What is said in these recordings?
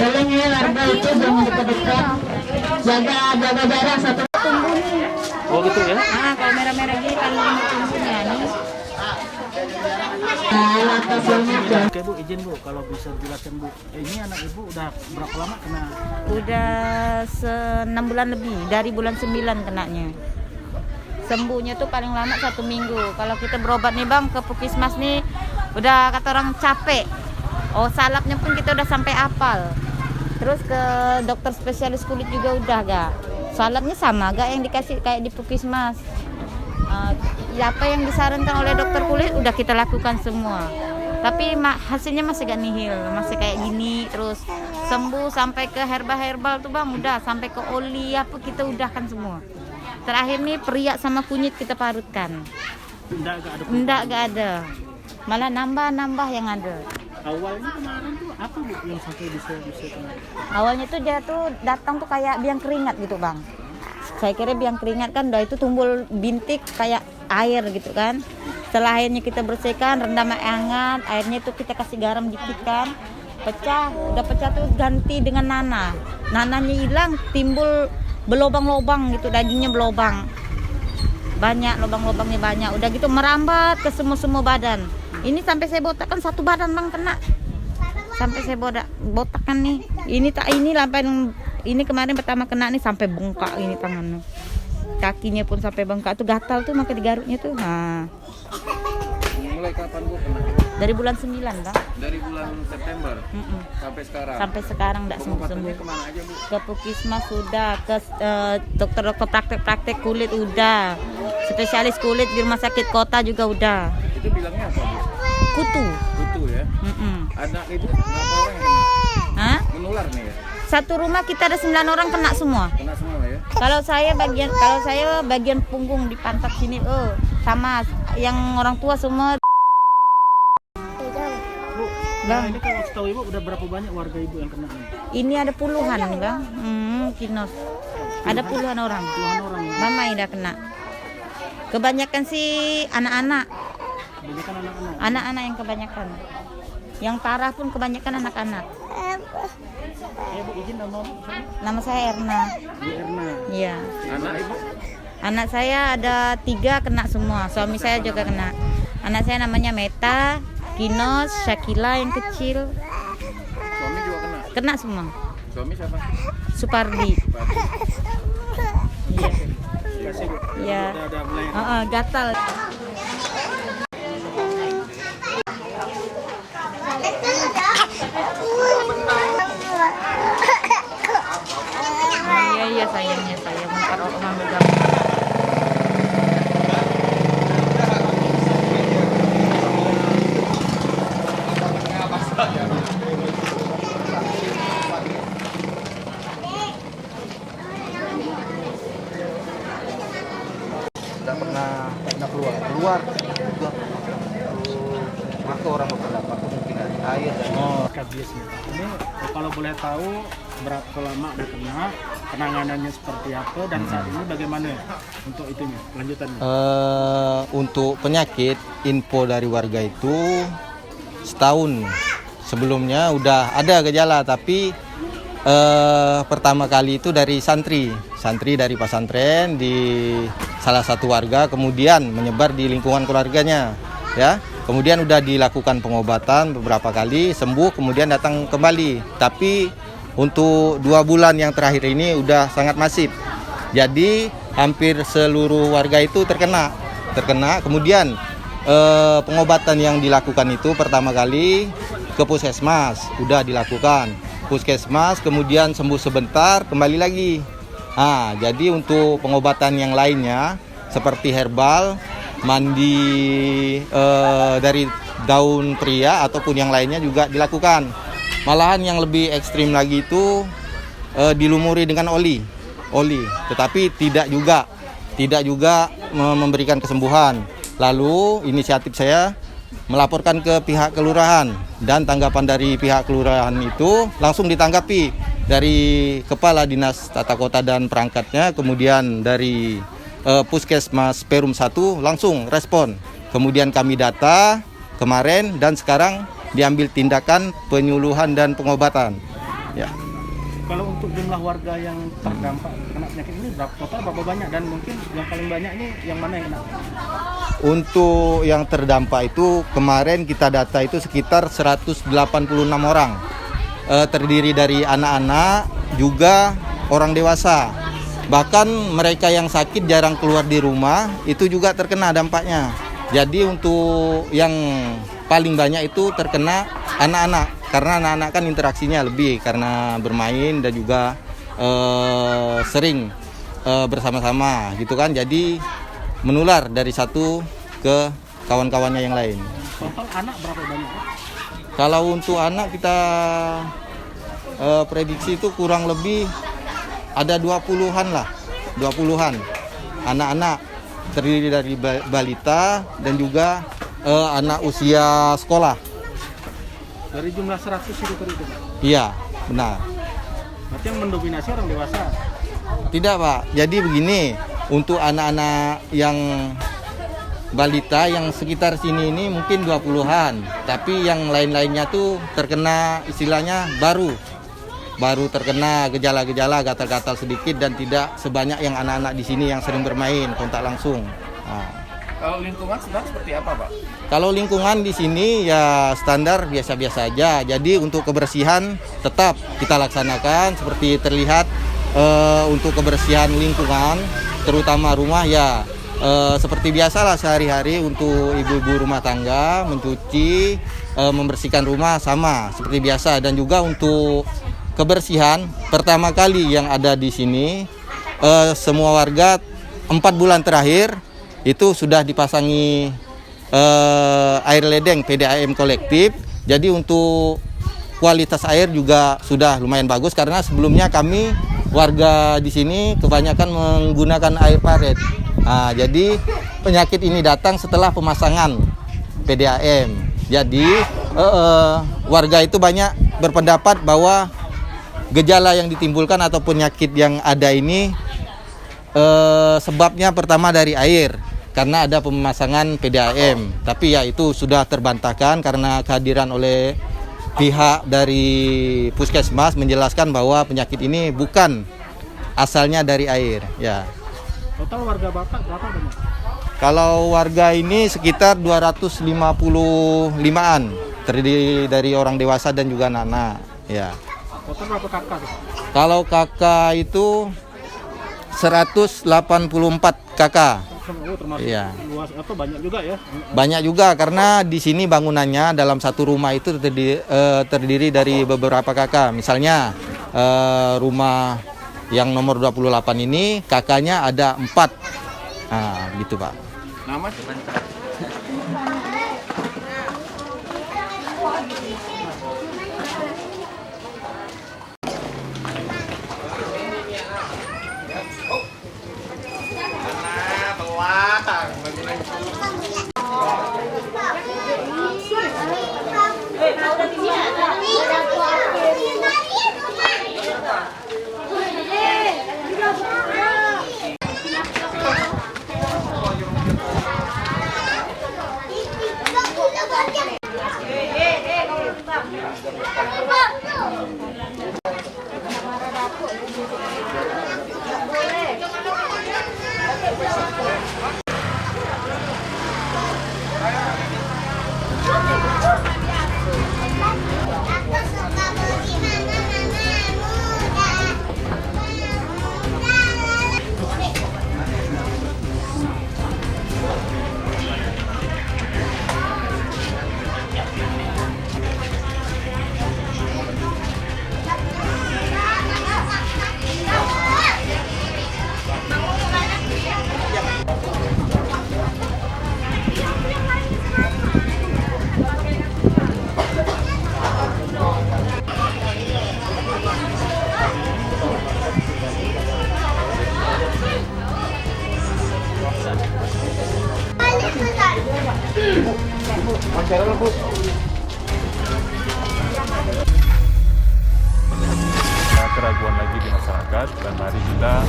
Tolong ya warga itu jangan dekat-dekat. Jaga jarak satu. Oh gitu ya? Kalau merah-merah gini kan tumbuhnya nih. Oke Bu, izin Bu, kalau bisa jelaskan Bu, ini anak Ibu udah berapa lama kena? Udah 6 bulan lebih, dari bulan 9 kenanya. Sembuhnya tuh paling lama 1 minggu. Kalau kita berobat nih Bang ke Puskesmas nih, udah kata orang capek. Oh salapnya pun kita udah sampai apal. Terus ke dokter spesialis kulit juga udah gak. Salapnya sama gak yang dikasih kayak di Puskesmas. Apa yang disarankan oleh dokter kulit udah kita lakukan semua. Tapi hasilnya masih gak nihil, masih kayak gini terus. Sembuh sampai ke herbal tuh Bang, udah sampai ke oli apa kita udahkan semua. Terakhir nih periak sama kunyit kita parutkan. Enggak ada. Malah nambah yang ada. Awalnya kemarin tuh apa Bu yang sampai bisa kena? Awalnya tuh dia tuh datang tuh kayak biang keringat gitu Bang. Saya kira biang keringat kan udah itu tumbul bintik kayak air gitu kan. Setelah airnya kita bersihkan, rendam air hangat, airnya itu kita kasih garam dikit kan. Udah pecah tuh ganti dengan nanah. Nanahnya hilang, timbul berlobang-lobang gitu, dagingnya berlobang. Banyak, lobang-lobangnya banyak. Udah gitu merambat ke semua badan. Ini sampai saya botakkan satu badan Bang kena. Sampai saya botakkan nih. Ini sampai ini kemarin pertama kena nih sampai bengkak ini tangannya. Kakinya pun sampai bengkak tuh gatal tuh makanya digaruknya tuh. Nah. Mulai kapan Bu kena? Dari bulan 9 Bang. Dari bulan September sampai sekarang. Sampai sekarang enggak sembuh-sembuh. Kemana aja Bu? Ke Puskesmas sudah, ke dokter-dokter praktek kulit udah. Spesialis kulit di rumah sakit kota juga udah. Itu bilangnya apa Bu? Kutu. Kutu ya? Anak Ibu berapa orang yang kena? Hah? Menular nih ya? Satu rumah kita ada 9 orang kena semua. Kena semua ya? Kalau saya bagian punggung di pantat sini, sama yang orang tua semua. Bu, Bang. Ini kalau setahu Ibu udah berapa banyak warga Ibu yang kena nih? Ini ada puluhan Bang, Kinos. Ada puluhan orang. Mama udah kena. Kebanyakan sih anak-anak. Kebanyakan anak-anak. Anak-anak yang kebanyakan. Yang parah pun kebanyakan anak-anak. Ya Bu, izin nama Bu. Nama saya Erna. Bu Erna. Iya. Anak Ibu? Anak saya ada 3 kena semua. Suami saya juga kena. Anak saya namanya Meta, Kinos, Shakila yang kecil. Suami juga kena? Kena semua. Suami siapa? Supardi. Iya. Terima kasih Bu. Iya. Udah mulai. Gatal. Iya sayangnya saya mengambil gambar. Tidak pernah keluar maka orang berpendapat mungkin air dan Biasanya. Ini kalau boleh tahu berapa lama udah kena, penanganannya seperti apa dan saat ini bagaimana untuk itunya lanjutannya? Untuk penyakit info dari warga itu setahun sebelumnya udah ada gejala, tapi pertama kali itu dari santri dari pesantren di salah satu warga, kemudian menyebar di lingkungan keluarganya ya. Kemudian udah dilakukan pengobatan beberapa kali, sembuh, kemudian datang kembali. Tapi untuk 2 bulan yang terakhir ini udah sangat masif. Jadi hampir seluruh warga itu terkena. Kemudian pengobatan yang dilakukan itu pertama kali ke Puskesmas, udah dilakukan. Puskesmas, kemudian sembuh sebentar, kembali lagi. Jadi untuk pengobatan yang lainnya seperti herbal, mandi dari daun pria ataupun yang lainnya juga dilakukan. Malahan yang lebih ekstrim lagi itu dilumuri dengan oli, tetapi tidak juga memberikan kesembuhan. Lalu inisiatif saya melaporkan ke pihak kelurahan, dan tanggapan dari pihak kelurahan itu langsung ditanggapi dari Kepala Dinas Tata Kota dan Perangkatnya, kemudian dari Puskesmas Perum 1 langsung respon. Kemudian kami data kemarin dan sekarang diambil tindakan penyuluhan dan pengobatan. Ya. Kalau untuk jumlah warga yang terdampak kena penyakit ini berapa banyak, dan mungkin yang paling banyak ini yang mana yang kena? Untuk yang terdampak itu kemarin kita data itu sekitar 186 orang. Terdiri dari anak-anak juga orang dewasa. Bahkan mereka yang sakit jarang keluar di rumah itu juga terkena dampaknya. Jadi untuk yang paling banyak itu terkena anak-anak, karena anak-anak kan interaksinya lebih karena bermain dan juga sering bersama-sama gitu kan. Jadi menular dari satu ke kawan-kawannya yang lain. Total anak berapa banyak? Kalau untuk anak kita prediksi itu kurang lebih ada 20-an lah, 20-an anak-anak, terdiri dari balita dan juga anak usia sekolah. Dari jumlah 100 itu tadi itu, Pak? Iya, benar. Berarti yang mendominasi orang dewasa? Tidak, Pak. Jadi begini, untuk anak-anak yang balita yang sekitar sini ini mungkin 20-an, tapi yang lain-lainnya tuh terkena istilahnya baru terkena gejala-gejala gatal-gatal sedikit dan tidak sebanyak yang anak-anak di sini yang sering bermain kontak langsung. Nah. Kalau lingkungan sebenarnya seperti apa, Pak? Kalau lingkungan di sini ya standar biasa-biasa aja. Jadi untuk kebersihan tetap kita laksanakan seperti terlihat untuk kebersihan lingkungan, terutama rumah ya seperti biasalah sehari-hari untuk ibu-ibu rumah tangga mencuci, membersihkan rumah sama seperti biasa. Dan juga untuk kebersihan pertama kali yang ada di sini semua warga 4 bulan terakhir itu sudah dipasangi air ledeng PDAM kolektif. Jadi untuk kualitas air juga sudah lumayan bagus karena sebelumnya kami warga di sini kebanyakan menggunakan air paret. Nah, jadi penyakit ini datang setelah pemasangan PDAM. Jadi warga itu banyak berpendapat bahwa gejala yang ditimbulkan atau penyakit yang ada ini sebabnya pertama dari air karena ada pemasangan PDAM. Tapi ya itu sudah terbantahkan karena kehadiran oleh pihak dari puskesmas menjelaskan bahwa penyakit ini bukan asalnya dari air. Ya. Total warga Bapak berapa banyak? Kalau warga ini sekitar 255-an, terdiri dari orang dewasa dan juga anak-anak. Ya. Total berapa kakak? Kalau kakak itu 184 kakak. Oh, termasuk Iya. luas atau banyak juga ya? Banyak juga karena di sini bangunannya dalam satu rumah itu terdiri dari beberapa kakak. Misalnya rumah yang nomor 28 ini kakaknya ada 4. Nah, gitu Pak. Nama? Keraguan lagi di masyarakat dan mari kita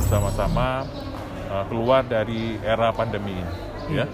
sama-sama keluar dari era pandemi ini, ya.